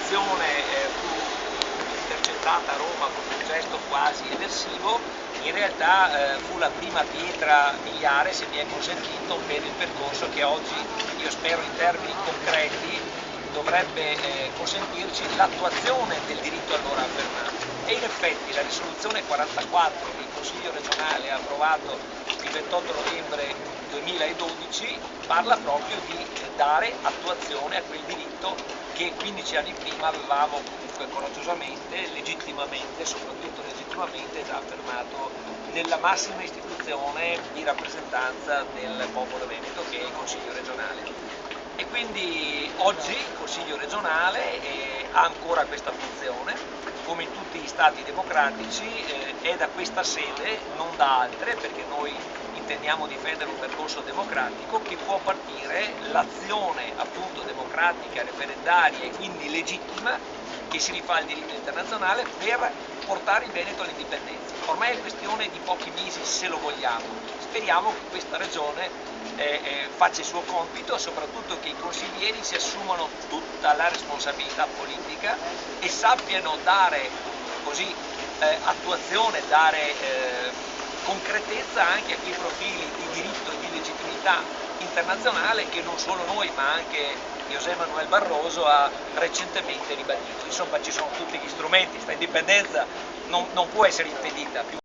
l'operazione fu intercettata a Roma con un gesto quasi eversivo, in realtà fu la prima pietra miliare, se mi è consentito, per il percorso che oggi, io spero in termini concreti, dovrebbe consentirci l'attuazione del diritto allora affermato. E in effetti la risoluzione 44 che il Consiglio regionale ha approvato il 28 novembre 2012 parla proprio di dare attuazione a quel diritto che 15 anni prima avevamo comunque coraggiosamente, legittimamente, soprattutto legittimamente, già affermato nella massima istituzione di rappresentanza del popolo veneto che è il Consiglio regionale. E quindi oggi il Consiglio regionale ha ancora questa funzione, come in tutti gli stati democratici, è da questa sede, non da altre, perché noi intendiamo difendere un percorso democratico, che può partire l'azione appunto democratica, referendaria e quindi legittima che si rifà al diritto internazionale per portare il Veneto all'indipendenza. Ormai è questione di pochi mesi, se lo vogliamo. Speriamo che questa regione faccia il suo compito e soprattutto che i consiglieri si assumano tutta la responsabilità politica e sappiano dare così attuazione, dare concretezza anche a quei profili di diritto e di legittimità internazionale che non solo noi ma anche José Manuel Barroso ha recentemente ribadito. Insomma ci sono tutti gli strumenti, questa indipendenza non può essere impedita.